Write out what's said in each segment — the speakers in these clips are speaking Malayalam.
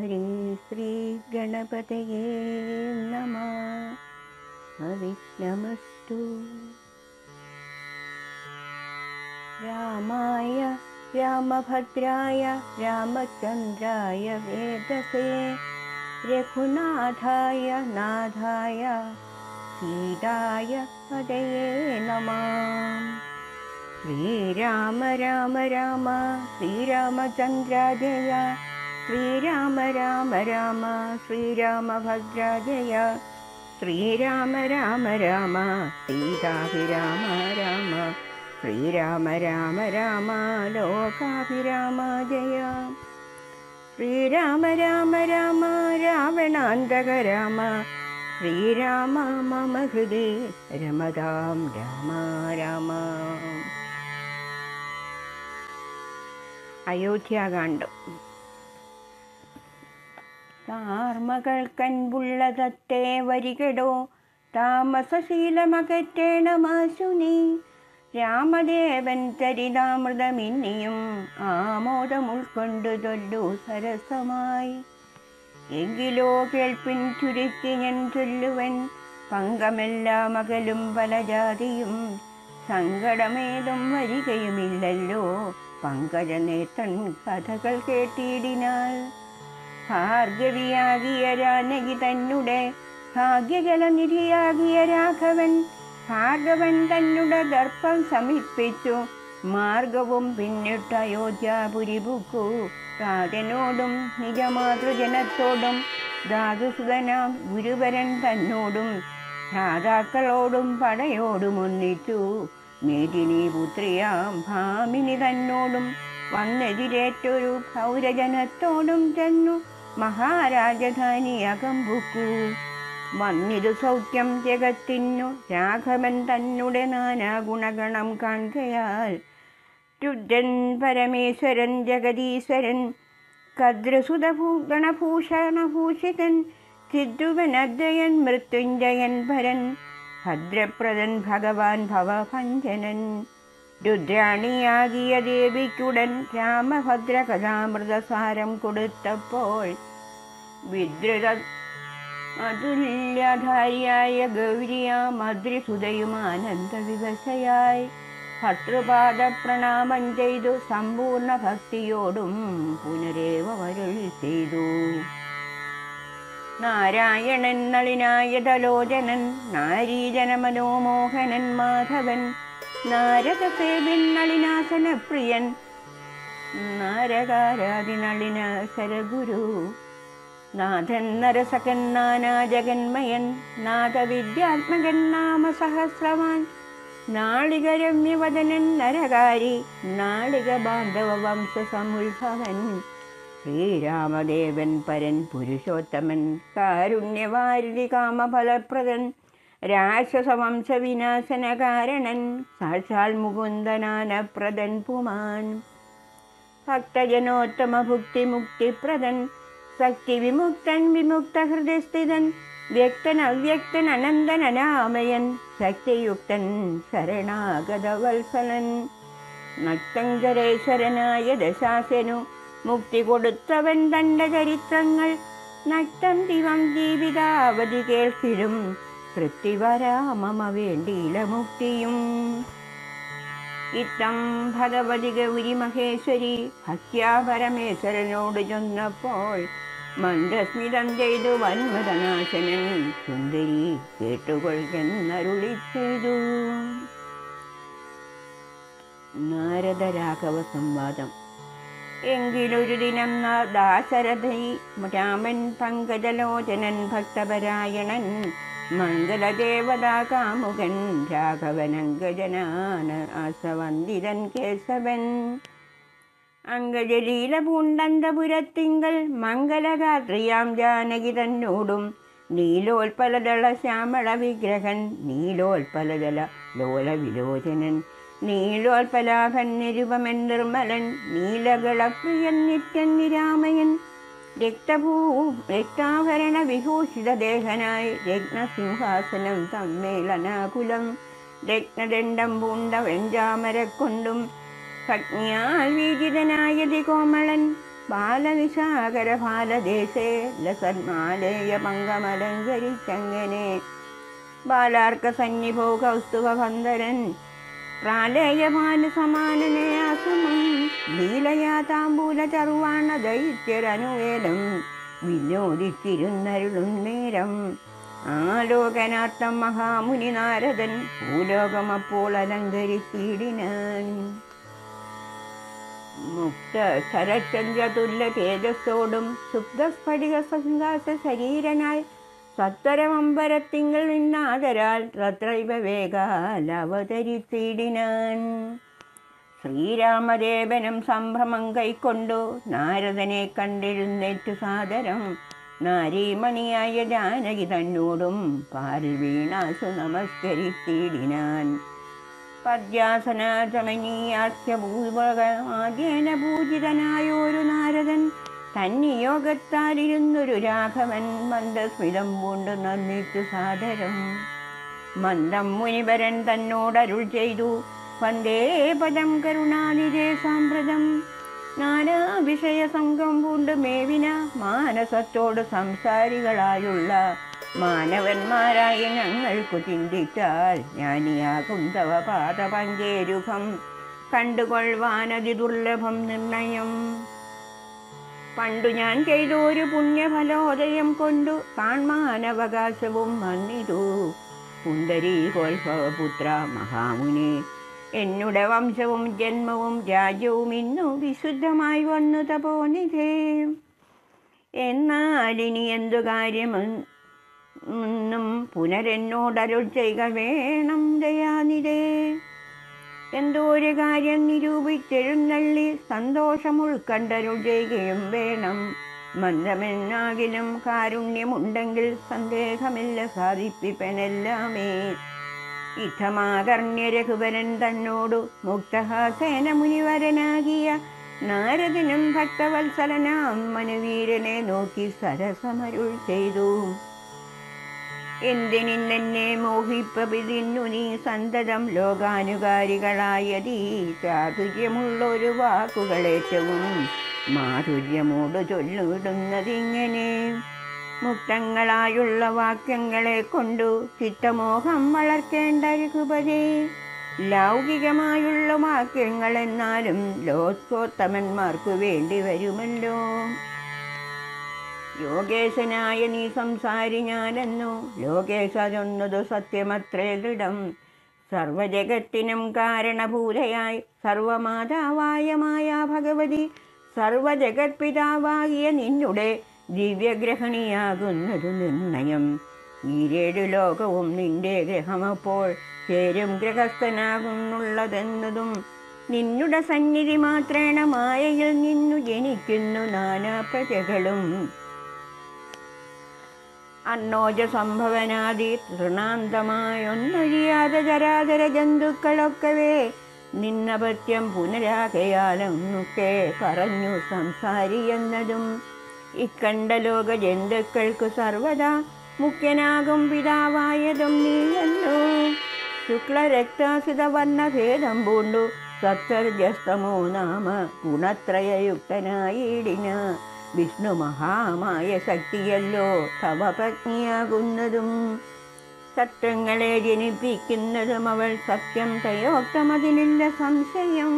ഹരി ശ്രീ ഗണപതയേ നമഃ. അവിഘ്നമസ്തു. രാമായ രാമഭദ്രായ രാമചന്ദ്രായ വേദസേ രഘുനാഥായ നാഥായ സീതായ പതയേ നമഃ. ശ്രീരാമ രാമ രാമ ശ്രീരാമചന്ദ്ര ജയ, ശ്രീരാമ രാമ രാമ ശ്രീരാമഭദ്ര ജയ, ശ്രീരാമ രാമ രാമ സീതാഭിരാമ രാമ, ശ്രീരാമ രാമ രാമ ലോകാഭിരാമ ജയ. ശ്രീരാമ രാമ രാമ രാവണാന്തക രാമ, ശ്രീരാമ മമ ഹൃദി രമതാം രാമ രാമ. അയോധ്യാകാന്ഡം. താർമകൾ കൻപുള്ളതത്തെ വരികടോ, താമസശീലമകറ്റേണമാശുനി. രാമദേവൻ ചരിതാമൃതമിന്നിയും ആമോദം ഉൾക്കൊണ്ടു ചൊല്ലു സരസമായി. എങ്കിലോ കേൾപ്പിൻ ചുരുക്കി ഞാൻ ചൊല്ലുവൻ, പങ്കമെല്ലാം അകലും പല ജാതിയും സങ്കടമേതും വരികയുമില്ലല്ലോ പങ്കജനേത്രൻ കഥകൾ കേട്ടിടിനാൽ. ഭാർഗവിയാകിയ ജാനകി തന്നെ ഭാഗ്യജലനിധിയാകിയ രാഘവൻ, ഭാർഗവൻ തന്നുടെ ദർപ്പം സമിപ്പിച്ചു മാർഗവും പിന്നിട്ട് അയോധ്യാപുരി പുക്കു. രാജനോടും നിജമാതൃജനത്തോടും ധാതുസുതനാം ഗുരുവരൻ തന്നോടും ഭ്രാതാക്കളോടും പടയോടും ഒന്നിച്ചു. മേദിനി പുത്രിയാം ഭാമിനി തന്നോടും വന്നെതിരേറ്റൊരു പൗരജനത്തോടും ചെന്നു മഹാരാജധാനി അകമ്പുക്കു. വന്നിതു സൗഖ്യം ജഗത്തിനു രാഘവൻ തന്നെ നാനാഗുണഗണം കാൺകയാൽ. രുദ്രൻ പരമേശ്വരൻ ജഗദീശ്വരൻ കദ്രസുതഗണഭൂഷണഭൂഷിതൻ, സിദ്ധുവൻ അദ്വയൻ മൃത്യുഞ്ജയൻ ഭരൻ, ഭദ്രപ്രദൻ ഭഗവാൻ ഭവഭഞ്ജനൻ. രുദ്രാണിയാകിയ ദേവിക്കുടൻ രാമഭദ്ര കഥാമൃതസാരം കൊടുത്തപ്പോൾ, വിദ്രുത അതുല്യധാരിയായ ഗൗരിയാം അദ്രിസുതയും ആനന്ദവിവശയായി ഭർത്തൃപാദ പ്രണാമം ചെയ്തു സമ്പൂർണ്ണ ഭക്തിയോടും പുനരേവ വരുൾ ചെയ്തു. നാരായണൻ നളിനായതലോചനൻ നാരീജനമനോമോഹനൻ മാധവൻ, നാരദസേവൻ നളിനാസന പ്രിയൻ നാരകാരാതി നളിന ശരഗുരു. നാഥൻ നരസകൻ നാനാജഗന്മയൻ നാഥവിദ്യാത്മകൻ നാമ സഹസ്രവാൻ, നാളികരമ്യവദനൻ നരകാരി നാളിക ബാന്ധവ വംശ സമുത്ഭവൻ. ശ്രീരാമദേവൻ പരൻ പുരുഷോത്തമൻ കാരുണ്യവാരിധി കാമഫലപ്രദൻ, രാക്ഷസവംശ വിനാശന കാരണൻ സാക്ഷാൽ മുകുന്ദനാനപ്രദൻ പുമാൻ. ഭക്തജനോത്തമ ഭുക്തി മുക്തിപ്രദൻ ശക്തി വിമുക്തൻ വിമുക്ത ഹൃദയസ്ഥിതൻ, വ്യക്തൻ അവ്യക്തൻ അനന്തൻ അനാമയൻ ശക്തിയുക്തൻ ശരണാഗതവത്സലൻ. നക്തങ്കരേശ്വരനായ ദശാസനു മുക്തി കൊടുത്തവൻ തൻ്റെ ചരിത്രങ്ങൾ നക്തം ദിവം ജീവിതാവധി കേൾക്കിലും തൃപ്തിവരാമമ വേണ്ടിയില മുക്തിയും. ഇത്തം ഭഗവതി ഗൗരി മഹേശ്വരി ഭക്യാ പരമേശ്വരനോട് ചൊന്നപ്പോൾ, മന്ദസ്മിതം ചെയ്തു വന്മതനാശനൻ സുന്ദരി കേട്ടുകൊള്ളുന്നരുളി ചെയ്തു. നാരദരാഘവ സംവാദം. എങ്കിലൊരു ദിനം ദാശരഥി രാമൻ പങ്കജലോചനൻ ഭക്തപരായണൻ മംഗളദേവതാ കാമുകൻ രാഘവനങ്കജനാന ആസവന്ദിതൻ കേശവൻ. അങ്കജലീല പൂണ്ടന്തപുരത്തിങ്കൽ മംഗലഗാത്രിയാം ജാനകി തന്നോടും നീലോൽപലദള ശ്യാമള വിഗ്രഹൻ നീലോൽപലദള ലോല വിലോചനൻ, നീലോൽപലാഭൻ നിരുപമൻ നിർമ്മലൻ നീലകളപ്രിയൻ നിത്യൻ നിരാമയൻ, രക്താഭരണ വിഭൂഷിതദേഹനായി രത്നസിംഹാസനം തമ്മേളനാകുലം, രത്നദണ്ഡം പൂണ്ട വെഞ്ചാമരക്കൊണ്ടും ഭഗ്നിയാൽ വീജിതനായതി കോമളൻ, ബാലനിശാകരഭാലദേശേ ലസന്മാലേയ പങ്കമലങ്കരിച്ചങ്ങനെ ബാലാർക്ക സന്നിഭോ കൗസ്തുഭന്ധരൻ പ്രാലേയഭാനുസമാനനയാസമം ലീലയാ താമ്പൂല ചർവാണ ദൈത്യരനുവേലം വിനോദിച്ചിരുന്നരുളും നേരം ആലോകനാർത്ഥം മഹാമുനി നാരദൻ ഭൂലോകമപ്പോൾ അലങ്കരിച്ചിടിനാൻ. മുക്ത ശരചന്ദ്രതുല്യ തേജസ്സോടും സുപ്തസ്ഫടിക സംഘാസ ശരീരനായി സത്വരമമ്പരത്തിങ്കൾ നിന്നാദരാൽ തത്രൈവ വേഗാൽ അവതരിച്ചിടിനാൻ. ശ്രീരാമദേവനും സംഭ്രമം കൈക്കൊണ്ടു നാരദനെ കണ്ടെഴുന്നേറ്റു സാദരം നാരീമണിയായ ജാനകി തന്നോടും പാരിൽ വീണാസു നമസ്കരിച്ചിടിനാൻ. പദ്യാസനചമനീയാസ്യഭൂവകമാദ്യേന പൂജിതനായോരു നാരദൻ തന്നിയോഗത്താലിരുന്നൊരു രാഘവൻ മന്ദസ്മിതം പൂണ്ടു നന്ദിച്ചു സാദരം. മന്ദം മുനിവരൻ തന്നോടരുൾ ചെയ്തു, വന്ദേ പദം കരുണാനിധേ സാമ്പ്രതം. നാനാ വിഷയ സംഘം പൂണ്ട് മേവിന മാനസത്തോട് സംസാരികളായുള്ള മാനവന്മാരായ ഞങ്ങൾക്കു ചിന്തിച്ചാൽ ജ്ഞാനിയാകും തവ പാദപങ്കേരുഖം കണ്ടുകൊള്ളുവാനതി ദുർലഭം നിർണയം. പണ്ടു ഞാൻ ചെയ്തൊരു പുണ്യഫലോദയം കൊണ്ടു കാൺമാനവകാശവും വന്നിതു. പുണ്ടരീകോത്ഭവപുത്ര മഹാമുനി, എന്നുടെ വംശവും ജന്മവും രാജ്യവും ഇന്നു വിശുദ്ധമായി വന്നു തപോനിധേ. എന്നാലിനി എന്തു കാര്യമെന്നും പുനരെന്നോടരുൾ ചെയ്യുക വേണം ദയാനിധേ. എന്തോ ഒരു കാര്യം നിരൂപിച്ചെഴുന്നള്ളി സന്തോഷം ഉൾക്കണ്ടരുൾ ചെയ്യുകയും വേണം. മന്ദമെന്നാകിലും കാരുണ്യമുണ്ടെങ്കിൽ സന്ദേഹമില്ല സാധിപ്പിപ്പനെല്ലാമേ. ഇത്തമാകർണ്യ രഘുവരൻ തന്നോടു മുക്തഹാസേന മുനിവരനാകിയ നാരദനും ഭക്തവത്സലനാം മനുവീരനെ നോക്കി സരസമരുൾ ചെയ്തു. എന്തിനിന്നെ മോഹിപ്പതിന്നു നീ സന്തതം ലോകാനുകാരികളായതീ ചാതുര്യമുള്ളൊരു വാക്കുകളേറ്റവും മാധുര്യമോട് ചൊല്ലിടുന്നതിങ്ങനെ. മുക്തങ്ങളായുള്ള വാക്യങ്ങളെ കൊണ്ടു ചിത്തമോഹം വളർത്തേണ്ട രഘുപതേ. ലൗകികമായുള്ള വാക്യങ്ങളെന്നാലും ലോകോത്തമന്മാർക്കു വേണ്ടി വരുമല്ലോ. യോഗേശനായ നീ സംസാരി ഞാനെന്നു ലോകേശതൊന്നതു സത്യമത്രേ ദൃഢം. സർവജഗത്തിനും കാരണഭൂതയായി സർവമാതാവായ മായാ ഭഗവതി സർവജഗത്പിതാവാകിയ നിന്നുടെ ദിവ്യഗ്രഹണിയാകുന്നതു നിർണയം. ഈരേഴു ലോകവും നിന്റെ ഗ്രഹമപ്പോൾ ചേരും ഗ്രഹസ്ഥനാകുന്നുള്ളതെന്നതും നിന്നുടെ സന്നിധി മാത്രേണ മായയിൽ നിന്നു ജനിക്കുന്നു നാനാ പ്രജകളും. അന്നോജ സംഭവനാദി തൃണാന്തമായൊന്നൊഴിയാതെ ചരാചര ജന്തുക്കളൊക്കവേ നിന്നപത്യം പുനരാകയാലൊന്നൊക്കെ പറഞ്ഞു സംസാരി എന്നതും. ഇക്കണ്ട ലോക ജന്തുക്കൾക്കു സർവദാ മുഖ്യനാകും പിതാവായതും നീയല്ലോ. ശുക്ലരക്താസിത വർണ്ണഭേദം പൂണ്ടു സത്വർജസ്തമോ നാമ ഗുണത്രയയുക്തനായിടിന വിഷ്ണു മഹാമായ ശക്തിയല്ലോ തവ പത്നിയാകുന്നതും. സത്വങ്ങളെ ജനിപ്പിക്കുന്നതും അവൾ സത്യം തയോക്തമതിലില്ല സംശയം.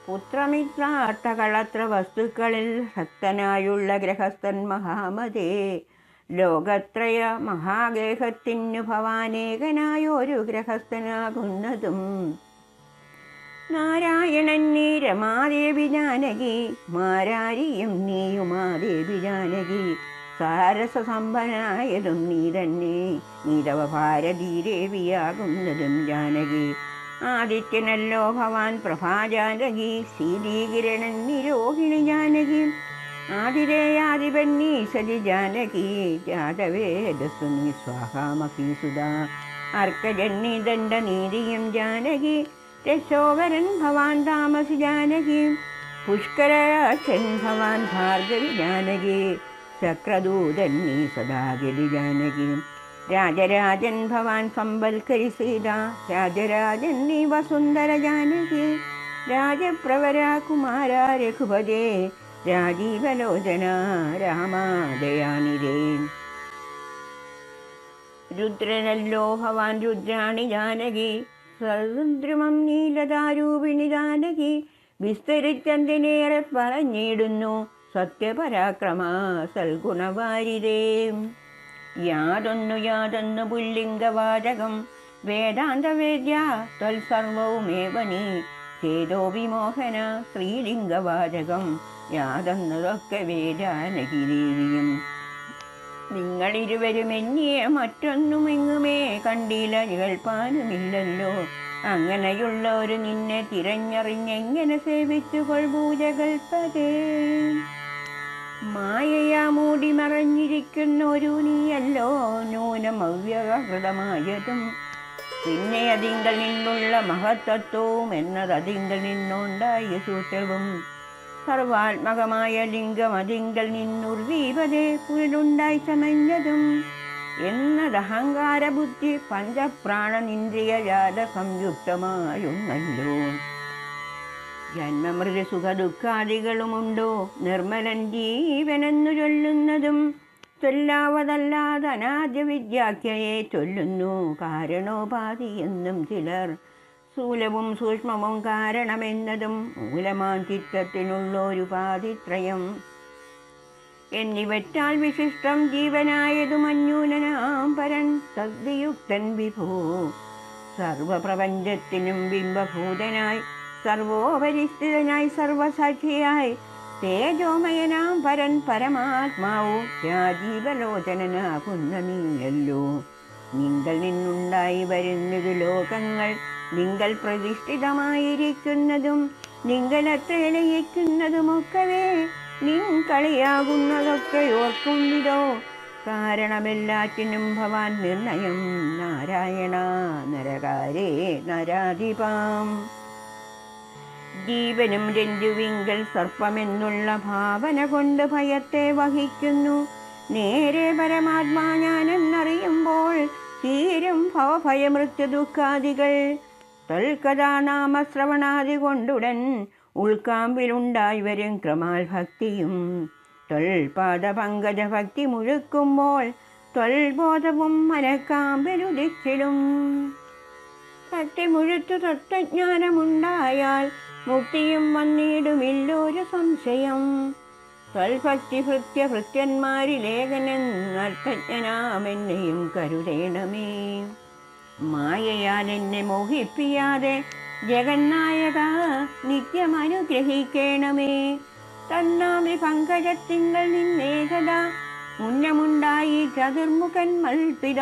പുത്രമിത്രാർത്ഥകളത്ര വസ്തുക്കളിൽ ശക്തനായുള്ള ഗ്രഹസ്ഥൻ മഹാമതേ. ലോകത്രയ മഹാഗേഹത്തിനു ഭവാനേകനായൊരു ഗ്രഹസ്ഥനാകുന്നതും. നാരായണൻ നീ രമാദേവി ജാനകി മാരാരിയും നീയുമാദേവി ജാനകി. സാരസസമ്പന്നനായതും നീ തന്നെ നീതവ ഭാരതീദേവിയാകുന്നതും ജാനകി. ആദിത്യനല്ലോ ഭവാൻ പ്രഭാജാനകി ശീലീകിരണൻ നിരോഹിണി ജാനകി. ആതിരേയാദിപന്നീ സതി ജാനകി ജാതവേദസ്സു നീ സ്വാഹാമഹീസുത. അർക്കജന്നി ദണ്ഡനീതിയും ജാനകി രശോവരൻ ഭവാൻ താമസി ജാനകി. പുഷ്കരാക്ഷൻ ഭവാൻ ഭാർഗവി ജാനകി. ചക്രദൂതൻ നീ സദാഗതി ജാനകി. രാജരാജൻ ഭവാൻ സംബൽക്കരി സീത. രാജരാജൻ നീ വസുന്ധര ജാനകി. രാജപ്രവര കുമാര രഘുപതേ രാജീവലോചന രാമാദയാനിരേ. രുദ്രനല്ലോ ഭവാൻ രുദ്രാണി ജാനകി, സദ്രുമം നീലതാരൂപിണി ജാനകി. വിസ്തരിച്ചെന്തിനേറെ പറഞ്ഞിടുന്നു, സത്യപരാക്രമ സൽഗുണവാരിതേ. യാതൊന്നു പുല്ലിംഗവാചകം, വേദാന്തവേദ്യ തൽസർവവുമേവ നീ. ചേതോ വിമോഹന സ്ത്രീലിംഗവാചകം, യാതൊന്നതൊക്കെ വേദാനകി ദേവിയും. നിങ്ങളിരുവരും എന്നെ മറ്റൊന്നുമെങ്ങുമേ കണ്ടില്ല, കേൾപ്പാനുമില്ലല്ലോ. അങ്ങനെയുള്ളൊരു നിന്നെ തിരഞ്ഞറിഞ്ഞെങ്ങനെ സേവിച്ചു കൊൾപൂജകൽപ്പതേ. മായയാ മൂടി മറഞ്ഞിരിക്കുന്നൊരു നീയല്ലോ നൂനം അവ്യവഹൃതമായതും. പിന്നെ അതിങ്കൽ നിന്നുള്ള മഹത്തത്വവും എന്നതതിങ്കൽ നിന്നുണ്ടായ സൂത്രവും. സർവാത്മകമായ ലിംഗം അതിങ്കൽ നിന്നുർദീപതേ പുനരുണ്ടായി ചമഞ്ഞതും. എന്നതഹങ്കാരബുദ്ധി പഞ്ചപ്രാണനിന്ദ്രിയജാത സംയുക്തമായുന്നല്ലോ. ജന്മമൃത സുഖദുഃഖാദികളുമുണ്ടോ നിർമ്മലൻ ജീവനെന്നു ചൊല്ലുന്നതും. ചൊല്ലാവതല്ലാതെ അനാദ്യ വിദ്യാഖ്യയെ ചൊല്ലുന്നു കാരണോപാധി എന്നും ചിലർ. സ്ഥൂലവും സൂക്ഷ്മവും കാരണമെന്നതും മൂലമാം ചിത്തത്തിനുള്ളൊരുപാധിത്രയം. എന്നിവറ്റാൽ വിശിഷ്ടം ജീവനായതു മഞ്ഞൂനനാം പരൻ തദ്യുക്തൻ വിഭൂ. സർവപ്രപഞ്ചത്തിനും ബിംബഭൂതനായി സർവോപരിസ്ഥിതനായി സർവസാക്ഷിയായി തേജോമയനാം പരൻ പരമാത്മാവു രാജീവലോചനനാകുന്ന നീയല്ലോ. നിങ്കൽ നിന്നുണ്ടായി വരുന്നത് ലോകങ്ങൾ, നിങ്കൽ പ്രതിഷ്ഠിതമായിരിക്കുന്നതും നിങ്കലത്ര ഇളയിക്കുന്നതുമൊക്കവേ. നിൻ കളിയാകുന്നതൊക്കെ ഓർക്കും വിധോ കാരണമെല്ലാറ്റിനും ഭവാൻ നിർണയം. നാരായണ നരകാരേ നരാധിപാം. ജീവനും രഞ്ജുവിങ്കൽ സർപ്പമെന്നുള്ള ഭാവന കൊണ്ട് ഭയത്തെ വഹിക്കുന്നു. നേരെ പരമാത്മാ ഞാനെന്നറിയുമ്പോൾ തീരും ഭവഭയമൃത്യു ദുഃഖാദികൾ. തൽക്കഥാനാമശ്രവണാദി കൊണ്ടുടൻ ഉൾക്കാമ്പിലുണ്ടായി വരും ക്രമാൽ ഭക്തിയും. തൊൽപാദപങ്കജ ഭക്തി മുഴുക്കുമ്പോൾ തൊൽബോധവും മനക്കാമ്പിലുദിച്ചിടും. ഭക്തി മുഴുത്തു തത്വജ്ഞാനമുണ്ടായാൽ മുക്തിയും വന്നിടുമില്ലൊരു സംശയം. ത്വൽഭക്തി ഭൃത്യ ഭൃത്യന്മാരിലേഖനെന്നർത്ഥജ്ഞനാമെന്നെയും കരുതേണമേ. മായയാൽ എന്നെ മോഹിപ്പിയാതെ ജഗന്നായക നിത്യമനുഗ്രഹിക്കണമേ. തന്നാമി പങ്കജത്തിങ്കൾ നിന്നേകത മുന്നമുണ്ടായി ചതുർമുഖൻ മൽപിത.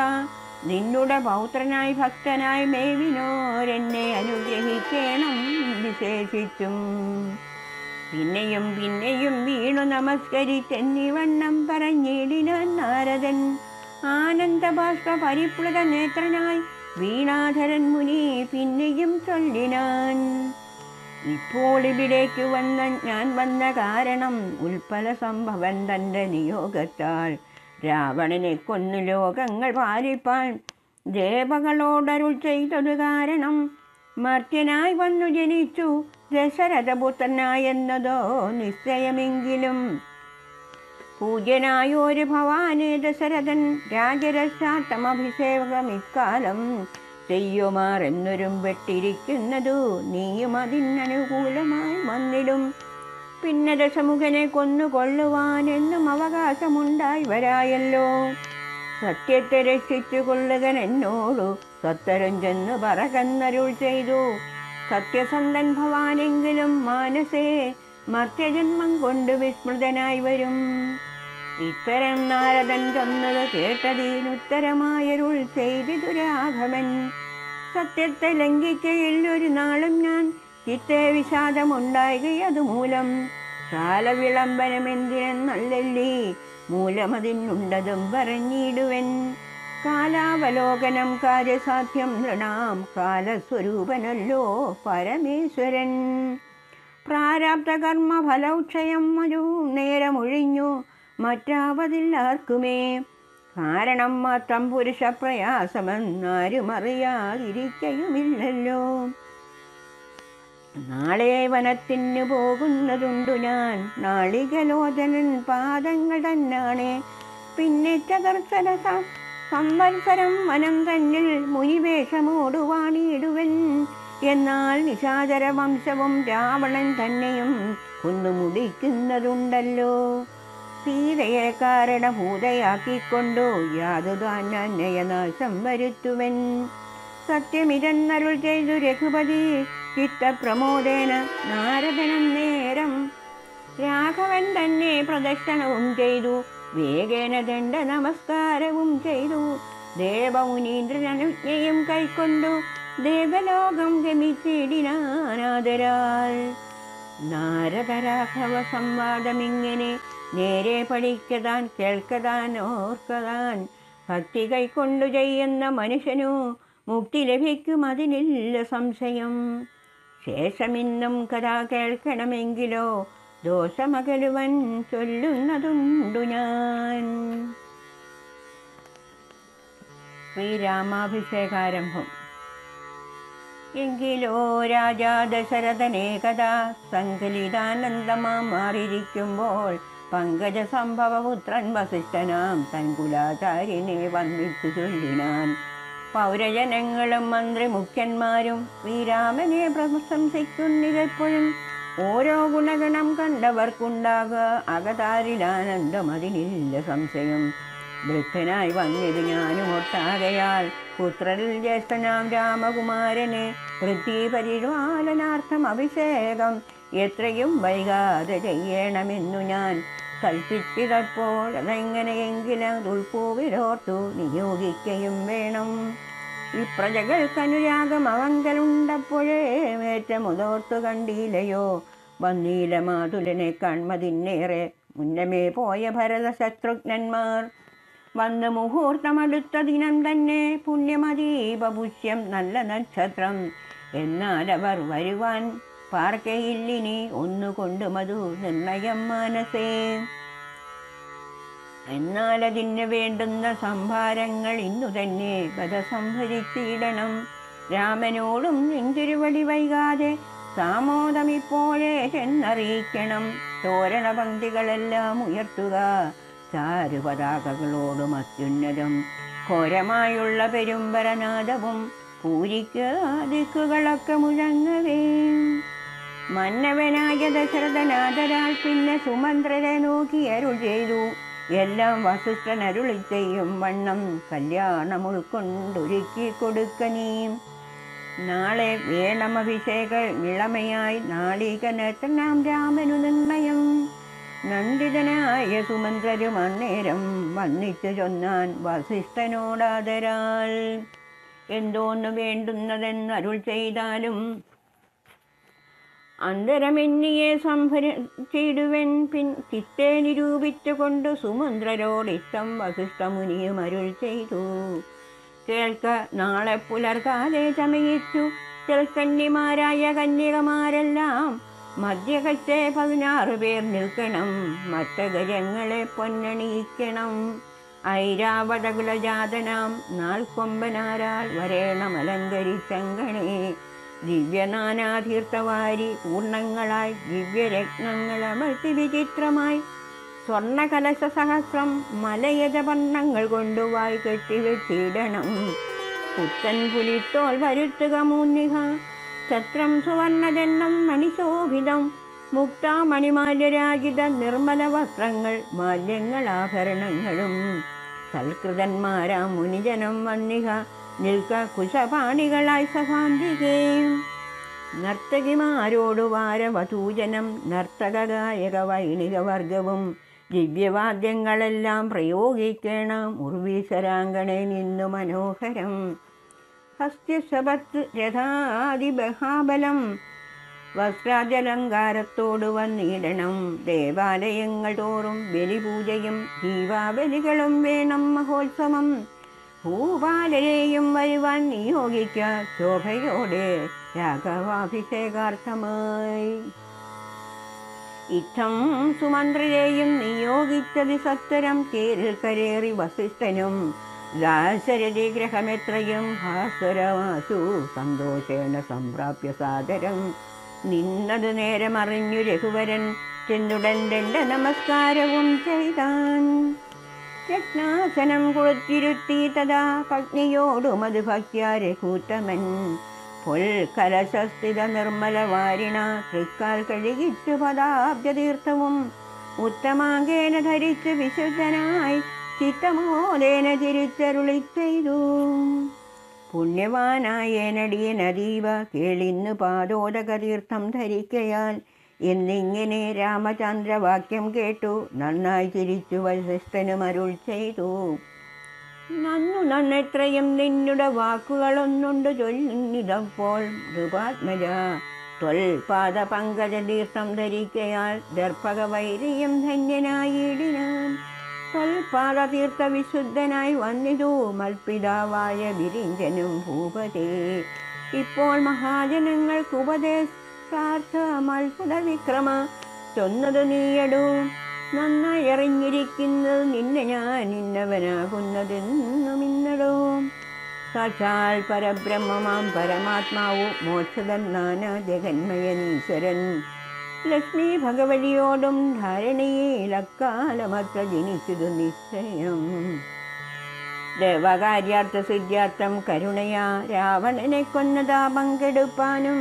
നിന്നുടെ പൗത്രനായി ഭക്തനായി മേവിനോരെന്നെ അനുഗ്രഹിക്കണം വിശേഷിച്ചും. പിന്നെയും പിന്നെയും വീണു നമസ്കരിച്ചെന്നിവണ്ണം പറഞ്ഞിടിനാൻ നാരദൻ. ആനന്ദബാഷ്പ പരിപ്ലുത നേത്രനായി വീണാധരൻ മുനി പിന്നെയും ചൊല്ലിനാൻ. ഇപ്പോൾ ഇവിടേക്ക് ഞാൻ വന്ന കാരണം ഉൽപ്പല സംഭവൻ തൻ്റെ നിയോഗത്താൽ രാവണനെ കൊന്നു ലോകങ്ങൾ പാലിപ്പാൻ ദേവകളോടരുൾ ചെയ്തതു കാരണം. മർത്യനായി വന്നു ജനിച്ചു ദശരഥപുത്രനായെന്നതോ നിശ്ചയമെങ്കിലും. പൂജ്യനായൊരു ഭവാനെ ദശരഥൻ രാജരക്ഷാത്തമഭിഷേകം ഇക്കാലം ചെയ്യുമാറെന്നൊരും വെട്ടിരിക്കുന്നതു നീയും അതിനനുകൂലമായി വന്നിടും. പിന്നെ ദശമുഖനെ കൊന്നുകൊള്ളുവാനെന്നും അവകാശമുണ്ടായി വരായല്ലോ. സത്യത്തെ രക്ഷിച്ചു കൊള്ളുകൻ എന്നോടു സത്തരം ചെന്നു പറകന്നരുൾ ചെയ്തു. സത്യസന്ധൻ ഭവാനെങ്കിലും മാനസേ മർത്യജന്മം കൊണ്ട് വിസ്മൃതനായി വരും. ഇത്തരം നാരദൻ ചൊന്നത് കേട്ടതിനുത്തരമായരുൾ ചെയ്തിതു രാഘവൻ. സത്യത്തെ ലംഘിക്കയില്ലൊരു നാളും ഞാൻ, ചിത്തേ വിഷാദമുണ്ടാകുകയതുമൂലം. കാലവിളംബനമെന്തിനെന്നല്ലല്ലീ മൂലമതിനുണ്ടതും പറഞ്ഞിടുവൻ. കാലാവലോകനം കാര്യസാധ്യം നൃണാം, കാലസ്വരൂപനല്ലോ പരമേശ്വരൻ. പ്രാരാബ്ധ കർമ്മ ഫലൗക്ഷയം ഒരു നേരമൊഴിഞ്ഞു മറ്റാവതില്ലാർക്കുമേ. കാരണം മാത്രം പുരുഷപ്രയാസമെന്നാരും അറിയാതിരിക്കയുമില്ലല്ലോ. നാളെ വനത്തിനു പോകുന്നതുണ്ടു ഞാൻ, നാളികലോചനൻ പാദങ്ങൾ തന്നാണ്. പിന്നെ ചതുർസര സംവത്സരം വനം തന്നിൽ മുനിവേഷമോടുവാണിടുവൻ. എന്നാൽ നിശാചര വംശവും രാവണൻ തന്നെയും കൊന്നുമുടിക്കുന്നതുണ്ടല്ലോ. സീതയെ കാരണഭൂതയാക്കിക്കൊണ്ടു യാതൊരു വരുത്തുവൻ. സത്യമിതെന്നരുൾ ചെയ്തു രഘുപതി ചിത്തപ്രമോദേന നാരദനം നേരം. രാഘവൻ തന്നെ പ്രദർശനവും ചെയ്തു, വേഗേന ദണ്ഡ നമസ്കാരവും ചെയ്തു. ദേവമുനീന്ദ്രനുജ്ഞയും കൈക്കൊണ്ടു ദേവലോകം ഗമിച്ചിടിനാനാദരാൽ. നാരദരാഘവ സംവാദമിങ്ങനെ നേരെ പഠിക്കതാൻ കേൾക്കതാൻ ഓർക്കതാൻ. ഭക്തി കൈക്കൊണ്ടു ചെയ്യുന്ന മനുഷ്യനു മുക്തി ലഭിക്കും, അതിനില്ല സംശയം. ശേഷമിന്നും കഥ കേൾക്കണമെങ്കിലോ ദോഷമകലുവൻ ചൊല്ലുന്നതുണ്ടു ഞാൻ. ശ്രീരാമാഭിഷേകാരംഭം. എങ്കിലോ രാജാ ദശരഥനെ കഥ സങ്കലിതാനന്ദമാം മാറിയിരിക്കുമ്പോൾ പങ്കജ സംഭവപുത്രൻ വസിഷ്ഠനാം തൻകുലാചാര്യനെ വന്നിച്ചു ചൊല്ലിനാൻ. പൗരജനങ്ങളും മന്ത്രി മുഖ്യന്മാരും ശ്രീരാമനെ പ്രശംസിക്കുന്നിതെപ്പോഴും. ഓരോ ഗുണഗണം കണ്ടവർക്കുണ്ടാകുക അകതാരിലാനന്ദം, അതിനില്ല സംശയം. വൃദ്ധനായി വന്നത് ഞാനും ഒട്ടാകയാൽ പുത്രരിൽ ജ്യേഷ്ഠനാം രാമകുമാരനെ വൃദ്ധി പരിപാലനാർത്ഥം അഭിഷേകം എത്രയും വൈകാതെ ചെയ്യണമെന്നു ഞാൻ കൽപ്പിച്ചപ്പോൾ അതെങ്ങനെയെങ്കിലും ഉൾപ്പൂവിലോർത്തു നിയോഗിക്കുകയും വേണം. ഈ പ്രജകൾക്കനുരാഗം അവങ്കലുണ്ടപ്പോഴേ ഏറ്റമുതോർത്തു കണ്ടില്ലയോ. വന്നീല മാതുലനെ കൺമതിന്നേറെ മുന്നമേ പോയ ഭരത ശത്രുഘ്നന്മാർ. വന്ന് മുഹൂർത്തമടുത്ത ദിനം തന്നെ പുണ്യമതീപപുഷ്യം നല്ല നക്ഷത്രം. എന്നാൽ അവർ വരുവാൻ പാർക്കയില്ലിനി ഒന്നുകൊണ്ട് മധു നിർണയം മനസ്സേ. എന്നാൽ അതിന് വേണ്ടുന്ന സംഭാരങ്ങൾ ഇന്നു തന്നെ വധ സംഭരിച്ചിടണം. രാമനോടും നിന്തിരുവടി വൈകാതെ സാമോദമിപ്പോഴേ ചെന്നറിയിക്കണം. തോരണ പങ്ക്തികളെല്ലാം ഉയർത്തുക, ചാരുപതാകകളോടും അത്യുന്നതം ഘോരമായുള്ള പെരുമ്പരനാദവും പൂരിക്ക് ദിക്കുകളൊക്കെ മുഴങ്ങവേ. മന്നവനായ ദശരഥനാദരാൽ പിന്നെ സുമന്ത്രരെ നോക്കി അരുൾ ചെയ്തു. എല്ലാം വസിഷ്ഠൻ അരുളി ചെയ്യും വണ്ണം കല്യാണം ഉൾക്കൊണ്ടൊരുക്കി കൊടുക്ക നീ. നാളെ വേണമഭിഷേക ഇളമയായി നാളികനേത്രനാം രാമനു നിർണയം. നന്ദിതനായ സുമന്ത്രരും അന്നേരം വന്നിച്ചു ചൊന്നാൻ വസിഷ്ഠനോടാദരാൽ. എന്തോന്നു വേണ്ടുന്നതെന്നരുൾ ചെയ്താലും അന്തരമെന്നിയെ സംഭരിച്ചിടുവൻ. ചിത്തെ നിരൂപിച്ചുകൊണ്ട് സുമന്ത്രരോടിഷ്ടം വസിഷ്ഠമുനിയും അരുൾ ചെയ്തു. കേൾക്ക, നാളെ പുലർകാലെ ചമയിച്ചു ചെൽക്കന്യമാരായ കന്യകമാരെല്ലാം മധ്യകത്തെ 16 പേർ നിൽക്കണം. മറ്റഗജങ്ങളെ പൊന്നണിയിക്കണം. ഐരാവതകുലജാതനാം നാൽക്കൊമ്പനാരാൽ വരേണം അലങ്കരിച്ചങ്കണേ. ദിവ്യനാനാതീർത്ഥവാരി പൂർണ്ണങ്ങളായി ദിവ്യരത്നങ്ങൾ അമർത്തി വിചിത്രമായി സ്വർണകലശ സഹസ്രം മലയജപർണ്ണങ്ങൾ കൊണ്ടുവായി കെട്ടിവെച്ചിടണം. പുത്തൻ പുലിത്തോൽ വരുത്തുക മൂന്നിക ഛത്രം സുവർണജന്നം മണിശോഭിതം. മുക്താമണിമാല്യരാജിത നിർമ്മല വസ്ത്രങ്ങൾ മാല്യങ്ങൾ ആഭരണങ്ങളും. സൽകൃതന്മാരാം മുനിജനം വന്നിക നിൽക്ക കുശപാണികളായി സഭാന്തികേ. നർത്തകിമാരോടു വാരവധൂജനം നർത്തക ഗായക വൈണിക വർഗവും ദിവ്യവാദ്യങ്ങളെല്ലാം പ്രയോഗിക്കണം. ഉർവീശ്വരാങ്കണേ നിന്നു മനോഹരം. ഹസ്ത്യശപത്ത് രഥാതിബഹാബലം വസ്ത്രാജലങ്കാരത്തോടു വന്നിടണം. ദേവാലയങ്ങൾ തോറും ബലിപൂജയും ജീവാബലികളും വേണം മഹോത്സവം. ഭൂപാലരെയും വരുവാൻ നിയോഗിക്ക ശോഭയോടെ രാഘവാഭിഷേകാർത്ഥമായി. ഇത്തം സുമന്ത്രരെയും നിയോഗിച്ചത് സത്വരം തേരിൽ കരേറി വസിഷ്ഠനും. ദാശരഥി ഗ്രഹമെത്രയും ഭാസ്വരമാസു സന്തോഷേണ സംപ്രാപ്യ സാദരം. നിന്നത് നേരമറിഞ്ഞു രഘുവരൻ ചെന്നുടൻ ദണ്ഡ നമസ്കാരവും ചെയ്താൻ. രത്നാസനം കൊളുത്തിരുത്തി തഥാ പത്നിയോടും അത് ഭക്ത്യാ രഘൂത്തമൻ പൊൽക്കലശസ്ഥിത നിർമ്മല വാരിണ തൃക്കാൽ കഴുകിച്ചു പദാബ്ജതീർത്ഥവും ഉത്തമാങ്കേന ധരിച്ച് വിശുദ്ധനായി ചിത്തമോദേന ചിരിച്ചരുളി ചെയ്തു. പുണ്യവാനായേനടിയനതീവ കേളിന്നു പാദോദക തീർത്ഥം ധരിക്കയാൽ എന്നിങ്ങനെ രാമചന്ദ്രവാക്യം കേട്ടു നന്നായി ചിരിച്ചു വസിഷ്ഠനും അരുൾ ചെയ്തു. നന്നെത്രയും നിന്നുടെ വാക്കുകളൊന്നുണ്ട് ചൊല്ലിതപ്പോൾ നൃപാത്മജ ത്വൽപാദ പങ്കജ തീർത്ഥം ധരിക്കയാൽ ദർഭക വൈരിയും ധന്യനായിടിനാൻ. ത്വൽപാദ തീർത്ഥ വിശുദ്ധനായി വന്നിതു മൽപിതാവായ വിരിഞ്ചനും ഭൂപതേ. ഇപ്പോൾ മഹാജനങ്ങൾക്ക് ഉപദേശാർത്ഥമത്ഭുത വിക്രമ ചൊന്നത് നീയടൂ. നന്നായി അറിഞ്ഞിരിക്കുന്നത് നിന്നെ ഞാൻ ഇന്നവനാകുന്നതെന്നും ഇന്നടോ. സാക്ഷാൽ പരബ്രഹ്മമാം പരമാത്മാവു മോക്ഷതൻ നാനാ ജഗന്മയനീശ്വരൻ ലക്ഷ്മി ഭഗവതിയോടും ധാരണയിൽ അക്കാലമത്ര ജനിച്ചതു നിശ്ചയം. ദേവകാര്യാർത്ഥ സിദ്ധ്യാർത്ഥം കരുണയാ രാവണനെ കൊന്നതാ പങ്കെടുപ്പാനും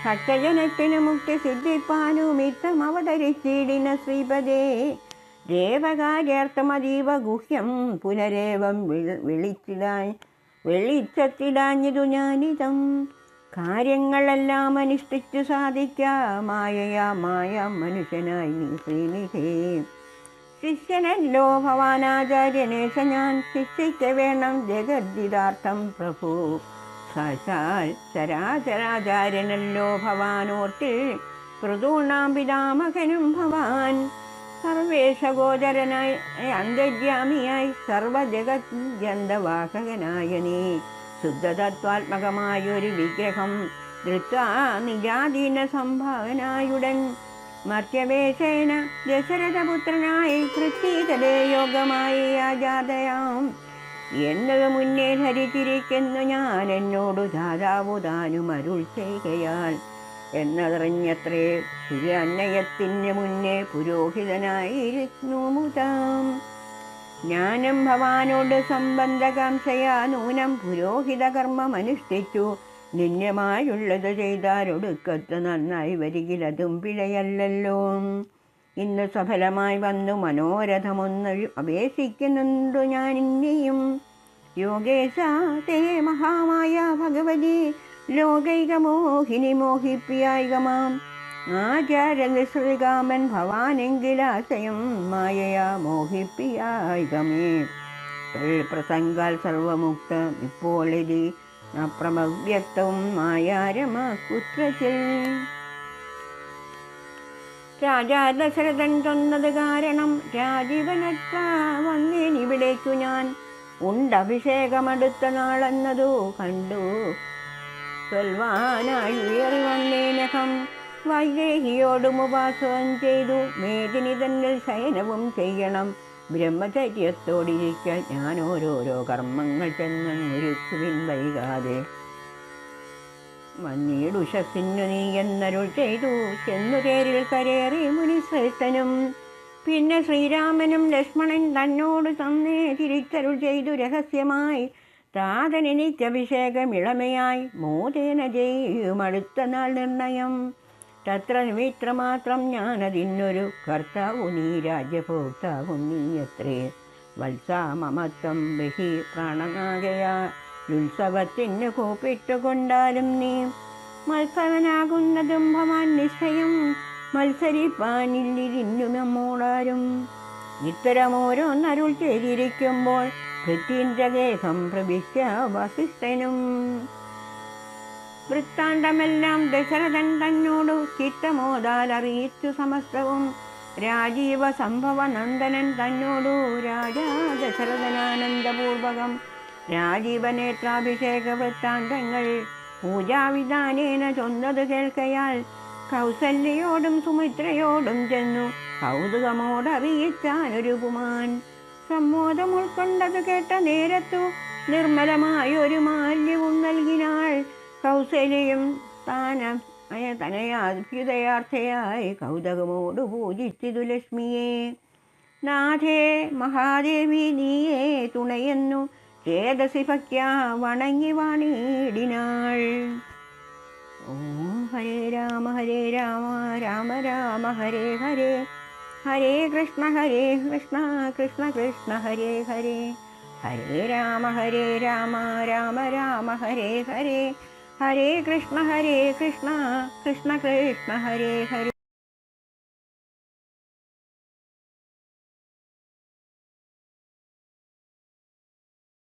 ഭക്തജനത്തിനു മുക്തി സിദ്ധിപ്പാനും ഇത്തം അവതരിച്ചിടിന ശ്രീപദേ. ദേവകാര്യാർത്ഥമതീവ ഗുഹ്യം പുനരേവം വെളിച്ചത്തിടാഞ്ഞതു ഞാനിതം. കാര്യങ്ങളെല്ലാം അനുഷ്ഠിച്ചു സാധിക്കാമായയാ മായ മനുഷ്യനായി നീ ശ്രീനിധേ. ശിഷ്യനല്ലോ ഭവാനാചാര്യനേശ ഞാൻ ശിക്ഷിക്ക വേണം ജഗദ്ദിതാർത്ഥം പ്രഭു. സാക്ഷാൽ ചരാചരാചാര്യനല്ലോ ഭവാനോർത്തിൽ കൃതൂണാം പിതാമകനും ഭവാൻ. സർവേശഗോചരനായി അന്തര്യാമിയായി സർവജഗദ്യന്തവാഹകനായ നീ ശുദ്ധതത്വാത്മകമായൊരു വിഗ്രഹം ധൃത്വാ നിജാധീന സംഭാവനായുടൻ മർത്യവേശേന ദശരഥപുത്രനായി കൃത്യതലേ യോഗമായി ആജാതയാം എന്നത് മുന്നേ ധരിച്ചിരിക്കുന്നു ഞാൻ എന്നോടു ജാതാവു താനും അരുൾ ചെയ്യുകയാൽ എന്നതറിഞ്ഞത്രേ സൂര്യാന്നയത്തിന് മുന്നേ പുരോഹിതനായിരുന്നു മുതാം. ജ്ഞാനം ഭവാനോട് സംബന്ധകാംക്ഷയാ നൂനം പുരോഹിത കർമ്മം അനുഷ്ഠിച്ചു നിന്യമായുള്ളത് ചെയ്താലൊടുക്കത്ത് നന്നായി വരികിലതും പിഴയല്ലല്ലോ. ഇന്ന് സഫലമായി വന്നു മനോരഥമൊന്ന് അപേക്ഷിക്കുന്നുണ്ടു ഞാൻ ഇനിയും. യോഗേശ തേ മഹാമായ ഭഗവതി ലോകൈകമോഹിനി മോഹിപ്പിയായികമാം ആചാര്യശ്രീകാമൻ ഭവാനെങ്കിലാശയം മായയാ മോഹിപ്പിയായികമേ. പ്രസംഗാൽ സർവമുക്തം ഇപ്പോളിതി അപ്രമവ്യക്തവും മായാരമാ കുത്രത്തിൽ. രാജാ ദശരഥൻ ചൊന്നത് കാരണം രാജീവനത്ര വന്നേനിവിടേക്കു ഞാൻ ഉണ്ടഭിഷേകമടുത്ത നാളെന്നതു കണ്ടു. ചൊൽവാനായി ഉയറി വന്നേനകം വൈദേഹിയോടും ഉപാസനം ചെയ്തു. മേദിനി തന്നിൽ ശയനവും ചെയ്യണം ബ്രഹ്മചര്യത്തോടിരിക്കാൻ ഞാൻ ഓരോരോ കർമ്മങ്ങൾ ചെന്നൊരുക്കുവിൻ വൈകാതെ. വന്നീടുഷസ്സിനു നീ എന്നരുൾ ചെയ്തു ചെന്നു തേരിൽ കരേറി മുനിശ്രേഷ്ഠനും. പിന്നെ ശ്രീരാമനും ലക്ഷ്മണൻ തന്നോട് തന്നേ തിരിച്ചരുൾ ചെയ്തു രഹസ്യമായി താതനെനിക്കഭിഷേകം ഇളമയായി മോദേന ചെയ്യും അടുത്ത നാൾ നിർണയം. തത്ര നിമിത്രമാത്രം ഞാനതിനൊരു കർത്താവു നീ രാജ്യഭോക്താവു നീ എത്രേ വത്സാമമത്വം ബഹി പ്രാണനാകയാ ഉത്സവത്തിന് കൂപ്പിട്ടുകൊണ്ടാലും നീ മത്സവനാകുന്നതും ഭവാൻ നിശ്ചയം മത്സരിപ്പാനില്ലിരിന്നു നമ്മോടാരും. ഇത്തരമോരോന്നരുൾ ചെയ്തിരിക്കുമ്പോൾ പൃഥ്വീന്ദ്രഗേഹം പ്രവിശ്യ വസിഷ്ഠനും വൃത്താന്തമെല്ലാം ദശരഥൻ തന്നോടു ചിത്തമോദാൽ അറിയിച്ചു സമസ്തവും. രാജീവ സംഭവ നന്ദനൻ തന്നോടു രാജാ ദശരഥനാനന്ദപൂർവകം രാജീവനേത്രാഭിഷേക വൃത്താന്തങ്ങൾ പൂജാവിധാനേന ചൊന്നത് കേൾക്കയാൽ കൗസല്യയോടും സുമിത്രയോടും ചെന്നു കൗതുകമോടറിയിച്ചാനൊരു പുമാൻ. സമ്മോദം ഉൾക്കൊണ്ടത് കേട്ട നേരത്തു നിർമ്മലമായൊരു മാല്യവും നൽകിനാൾ. കൗസല്യയും തനയാഭ്യുദയാർത്ഥയായി കൗതുകമോടു പൂജിച്ചിതു ലക്ഷ്മിയെ. നാഥേ മഹാദേവി നീയേ തുണയെന്നു ചേതസി ഭക്യാ വണങ്ങി വാണിടിനാൾ. ഓം ഹരേ രാമ രാമ രാമ ഹരേ ഹരേ, ഹരേ കൃഷ്ണ കൃഷ്ണ കൃഷ്ണ ഹരേ ഹരേ, ഹരേ രാമ രാമ രാമ ഹരേ ഹരേ, ഹരേ കൃഷ്ണ കൃഷ്ണ കൃഷ്ണ ഹരേ ഹരേ.